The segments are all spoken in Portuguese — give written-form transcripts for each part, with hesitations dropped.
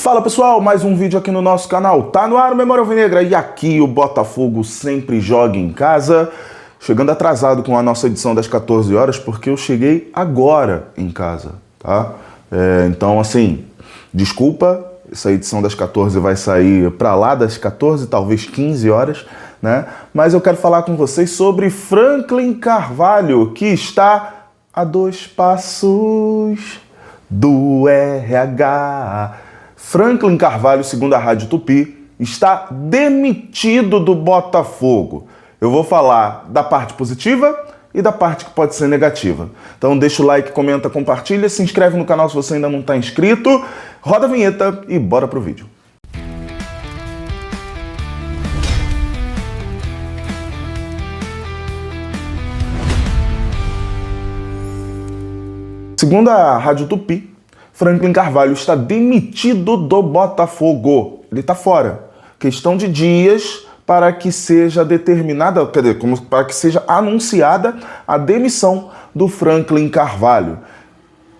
Fala pessoal, mais um vídeo aqui no nosso canal. Tá no ar o Memória Alvinegra e aqui o Botafogo sempre joga em casa. Chegando atrasado com a nossa edição das 14 horas porque eu cheguei agora em casa, tá? Então assim, desculpa, essa edição das 14 vai sair pra lá das 14, talvez 15 horas, né? Mas eu quero falar com vocês sobre Franklin Carvalho, que está a 2 passos do RH. Franklin Carvalho, segundo a Rádio Tupi, está demitido do Botafogo. Eu vou falar da parte positiva e da parte que pode ser negativa. Então deixa o like, comenta, compartilha, se inscreve no canal se você ainda não está inscrito, roda a vinheta e bora pro vídeo. Segundo a Rádio Tupi, Franklin Carvalho está demitido do Botafogo. Ele está fora. Questão de dias para que seja determinada, quer dizer, para que seja anunciada a demissão do Franklin Carvalho.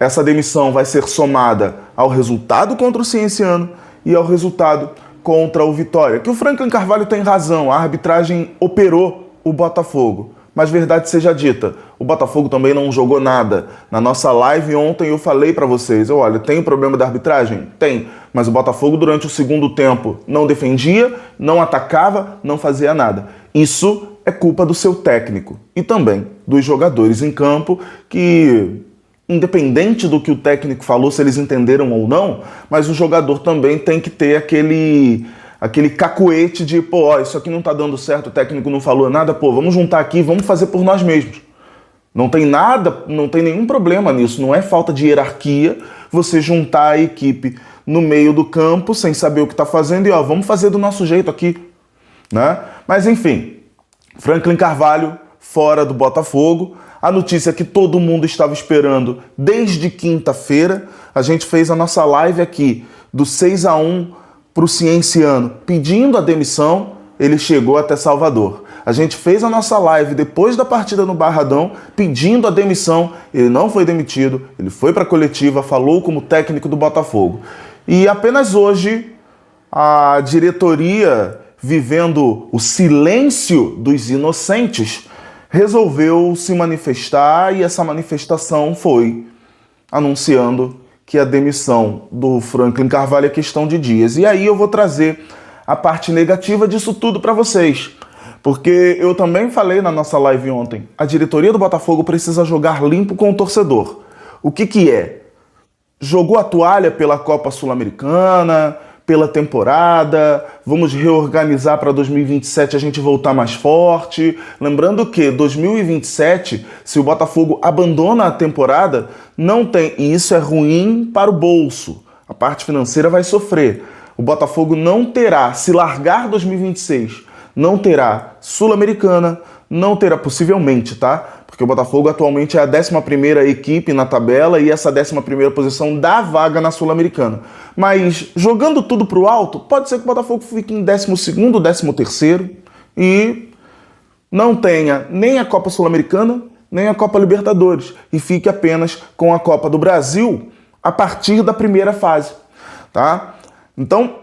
Essa demissão vai ser somada ao resultado contra o Cienciano e ao resultado contra o Vitória. Que o Franklin Carvalho tem razão, a arbitragem operou o Botafogo. Mas verdade seja dita, o Botafogo também não jogou nada. Na nossa live ontem eu falei pra vocês, olha, tem o problema da arbitragem? Tem, mas o Botafogo durante o segundo tempo não defendia, não atacava, não fazia nada. Isso é culpa do seu técnico e também dos jogadores em campo que, independente do que o técnico falou, se eles entenderam ou não, mas o jogador também tem que ter aquele cacuete de, pô, isso aqui não tá dando certo, o técnico não falou nada, pô, vamos juntar aqui, vamos fazer por nós mesmos. Não tem nada, não tem nenhum problema nisso, não é falta de hierarquia você juntar a equipe no meio do campo sem saber o que tá fazendo e, ó, vamos fazer do nosso jeito aqui, né? Mas enfim, Franklin Carvalho fora do Botafogo, a notícia que todo mundo estava esperando desde quinta-feira, a gente fez a nossa live aqui do 6-1 para o Cienciano pedindo a demissão, ele chegou até Salvador. A gente fez a nossa live depois da partida no Barradão pedindo a demissão, ele não foi demitido, ele foi para a coletiva, falou como técnico do Botafogo. E apenas hoje a diretoria, vivendo o silêncio dos inocentes, resolveu se manifestar e essa manifestação foi anunciando que a demissão do Franklin Carvalho é questão de dias. E aí eu vou trazer a parte negativa disso tudo para vocês. Porque eu também falei na nossa live ontem, a diretoria do Botafogo precisa jogar limpo com o torcedor. O que é? Jogou a toalha pela Copa Sul-Americana, pela temporada, vamos reorganizar para 2027 a gente voltar mais forte. Lembrando que 2027, se o Botafogo abandona a temporada, não tem, e isso é ruim para o bolso. A parte financeira vai sofrer. O Botafogo não terá, se largar 2026, não terá Sul-Americana, não terá, possivelmente, tá? Porque o Botafogo atualmente é a 11ª equipe na tabela e essa 11ª posição dá vaga na Sul-Americana. Mas jogando tudo pro alto, pode ser que o Botafogo fique em 12º, 13º e não tenha nem a Copa Sul-Americana, nem a Copa Libertadores e fique apenas com a Copa do Brasil a partir da primeira fase, tá? Então,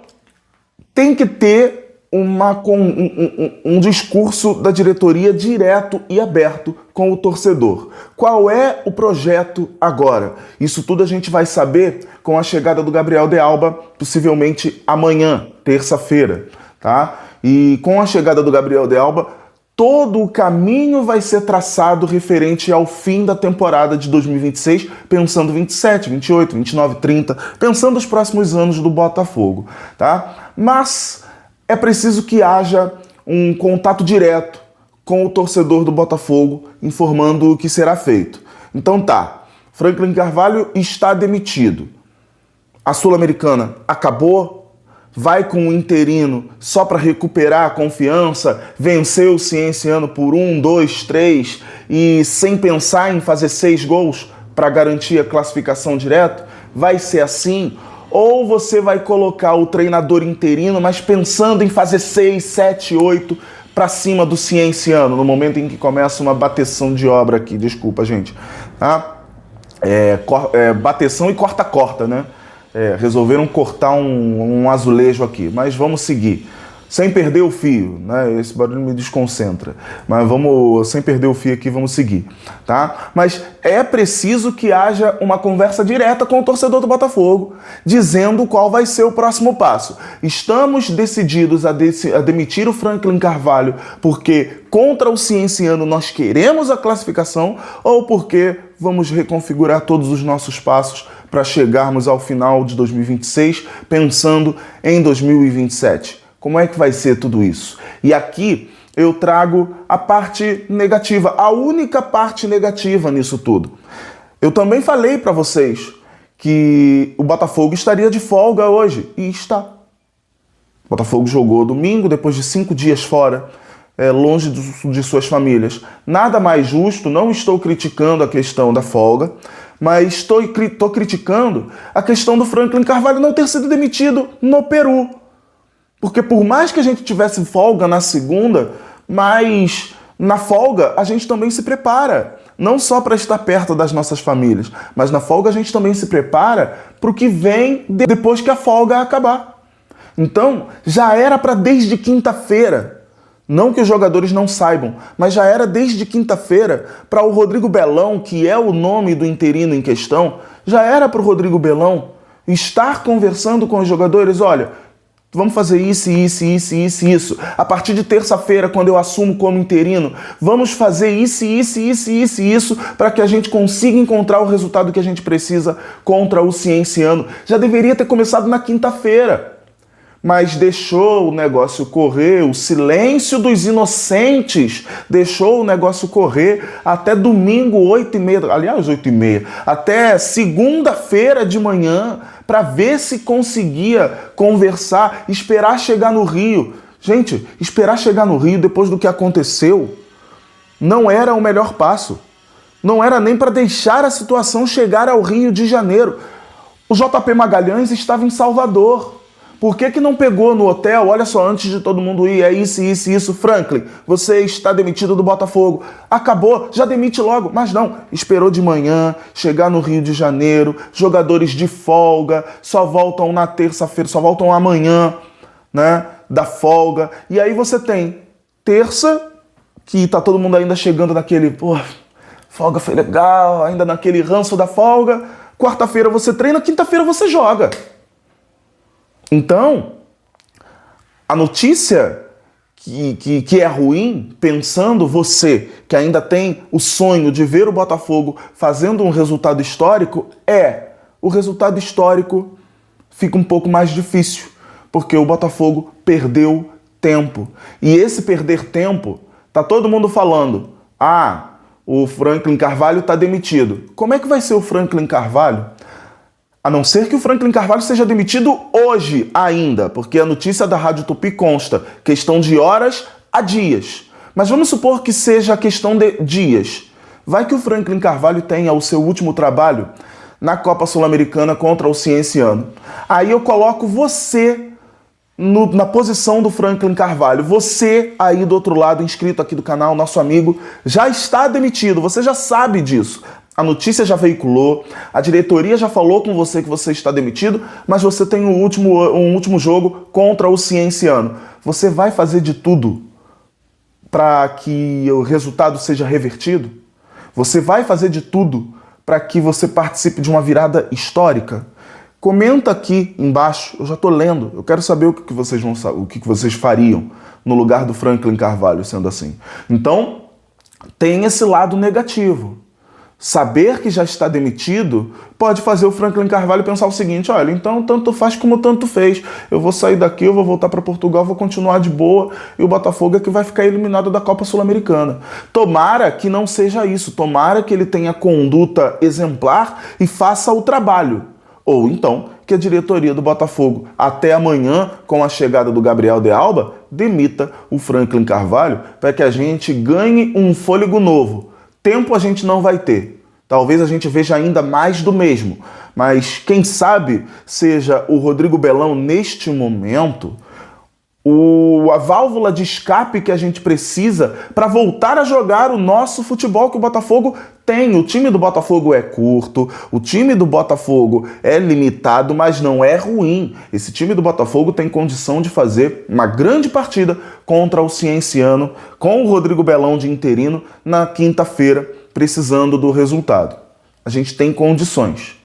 tem que ter um discurso da diretoria direto e aberto com o torcedor. Qual é o projeto agora? Isso tudo a gente vai saber com a chegada do Gabriel de Alba, possivelmente amanhã, terça-feira, tá? E com a chegada do Gabriel de Alba, todo o caminho vai ser traçado referente ao fim da temporada de 2026, pensando 27, 28, 29, 30, pensando os próximos anos do Botafogo, tá? Mas é preciso que haja um contato direto com o torcedor do Botafogo, informando o que será feito. Então tá, Franklin Carvalho está demitido. A Sul-Americana acabou? Vai com o interino só para recuperar a confiança, vencer o Cienciano por 1, 2, 3 e sem pensar em fazer 6 gols para garantir a classificação direto? Vai ser assim? Ou você vai colocar o treinador interino, mas pensando em fazer 6, 7, 8 para cima do Cienciano, no momento em que começa uma bateção de obra aqui, desculpa, gente, tá? Bateção e corta-corta, né? resolveram cortar um azulejo aqui, mas vamos seguir. Sem perder o fio, né? Esse barulho me desconcentra. Mas sem perder o fio aqui, vamos seguir, tá? Mas é preciso que haja uma conversa direta com o torcedor do Botafogo, dizendo qual vai ser o próximo passo. Estamos decididos a demitir o Franklin Carvalho porque contra o Cienciano nós queremos a classificação ou porque vamos reconfigurar todos os nossos passos para chegarmos ao final de 2026 pensando em 2027. Como é que vai ser tudo isso? E aqui eu trago a parte negativa, a única parte negativa nisso tudo. Eu também falei para vocês que o Botafogo estaria de folga hoje, e está. O Botafogo jogou domingo, depois de 5 dias fora, longe de suas famílias. Nada mais justo, não estou criticando a questão da folga, mas estou criticando a questão do Franklin Carvalho não ter sido demitido no Peru. Porque por mais que a gente tivesse folga na segunda, mas na folga a gente também se prepara. Não só para estar perto das nossas famílias, mas na folga a gente também se prepara para o que vem depois que a folga acabar. Então, já era para desde quinta-feira. Não que os jogadores não saibam, mas já era desde quinta-feira para o Rodrigo Belão, que é o nome do interino em questão, já era para o Rodrigo Belão estar conversando com os jogadores, olha, vamos fazer isso. A partir de terça-feira, quando eu assumo como interino, vamos fazer isso, para que a gente consiga encontrar o resultado que a gente precisa contra o Cienciano. Já deveria ter começado na quinta-feira, mas deixou o negócio correr, o silêncio dos inocentes deixou o negócio correr até domingo, 8h30, aliás, 8h30, até segunda-feira de manhã, para ver se conseguia conversar, esperar chegar no Rio. Gente, esperar chegar no Rio depois do que aconteceu não era o melhor passo. Não era nem para deixar a situação chegar ao Rio de Janeiro. O JP Magalhães estava em Salvador. Por que não pegou no hotel? Olha só, antes de todo mundo ir, é isso. Franklin, você está demitido do Botafogo. Acabou, já demite logo. Mas não, esperou de manhã, chegar no Rio de Janeiro, jogadores de folga, só voltam na terça-feira, só voltam amanhã, né, da folga. E aí você tem terça, que tá todo mundo ainda chegando naquele, folga foi legal, ainda naquele ranço da folga. Quarta-feira você treina, quinta-feira você joga. Então, a notícia que é ruim, pensando você que ainda tem o sonho de ver o Botafogo fazendo um resultado histórico, o resultado histórico fica um pouco mais difícil, porque o Botafogo perdeu tempo. E esse perder tempo, tá todo mundo falando, o Franklin Carvalho está demitido. Como é que vai ser o Franklin Carvalho? A não ser que o Franklin Carvalho seja demitido hoje ainda, porque a notícia da Rádio Tupi consta questão de horas a dias. Mas vamos supor que seja questão de dias. Vai que o Franklin Carvalho tenha o seu último trabalho na Copa Sul-Americana contra o Cienciano. Aí eu coloco você na posição do Franklin Carvalho. Você aí do outro lado, inscrito aqui do canal, nosso amigo, já está demitido, você já sabe disso. A notícia já veiculou, a diretoria já falou com você que você está demitido, mas você tem um último jogo contra o Cienciano. Você vai fazer de tudo para que o resultado seja revertido? Você vai fazer de tudo para que você participe de uma virada histórica? Comenta aqui embaixo, eu já estou lendo, eu quero saber o que vocês fariam no lugar do Franklin Carvalho, sendo assim. Então, tem esse lado negativo. Saber que já está demitido pode fazer o Franklin Carvalho pensar o seguinte, olha, então tanto faz como tanto fez. Eu vou sair daqui, eu vou voltar para Portugal, vou continuar de boa e o Botafogo é que vai ficar eliminado da Copa Sul-Americana. Tomara que não seja isso, tomara que ele tenha conduta exemplar e faça o trabalho. Ou então que a diretoria do Botafogo, até amanhã, com a chegada do Gabriel de Alba, demita o Franklin Carvalho para que a gente ganhe um fôlego novo. Tempo a gente não vai ter. Talvez a gente veja ainda mais do mesmo. Mas quem sabe seja o Rodrigo Belão, neste momento, a válvula de escape que a gente precisa para voltar a jogar o nosso futebol que o Botafogo tem. O time do Botafogo é curto, o time do Botafogo é limitado, mas não é ruim. Esse time do Botafogo tem condição de fazer uma grande partida contra o Cienciano, com o Rodrigo Belão de interino, na quinta-feira, precisando do resultado. A gente tem condições.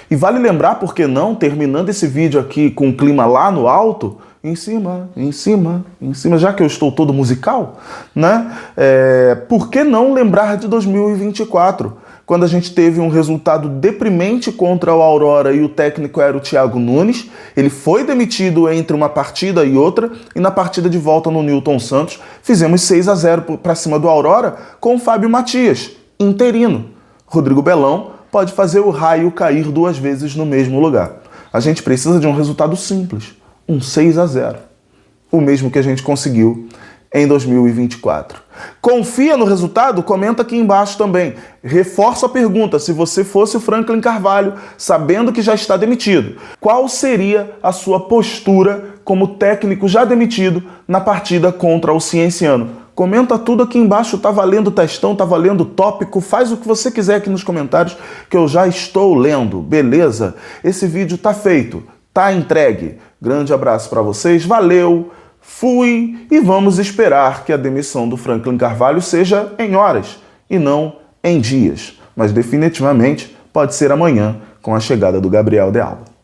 E vale lembrar, por que não, terminando esse vídeo aqui com o clima lá no alto, em cima, em cima, em cima, já que eu estou todo musical, né? Por que não lembrar de 2024, quando a gente teve um resultado deprimente contra o Aurora e o técnico era o Thiago Nunes. Ele foi demitido entre uma partida e outra, e na partida de volta no Newton Santos fizemos 6-0 para cima do Aurora com o Fábio Matias, interino. Rodrigo Belão pode fazer o raio cair 2 vezes no mesmo lugar. A gente precisa de um resultado simples, um 6-0. O mesmo que a gente conseguiu em 2024. Confia no resultado? Comenta aqui embaixo também. Reforço a pergunta: se você fosse o Franklin Carvalho, sabendo que já está demitido, qual seria a sua postura como técnico já demitido na partida contra o Cienciano? Comenta tudo aqui embaixo, tá valendo textão, tá valendo tópico, faz o que você quiser aqui nos comentários que eu já estou lendo, beleza? Esse vídeo tá feito, tá entregue. Grande abraço para vocês, valeu, fui, e vamos esperar que a demissão do Franklin Carvalho seja em horas e não em dias. Mas definitivamente pode ser amanhã com a chegada do Gabriel de Alba.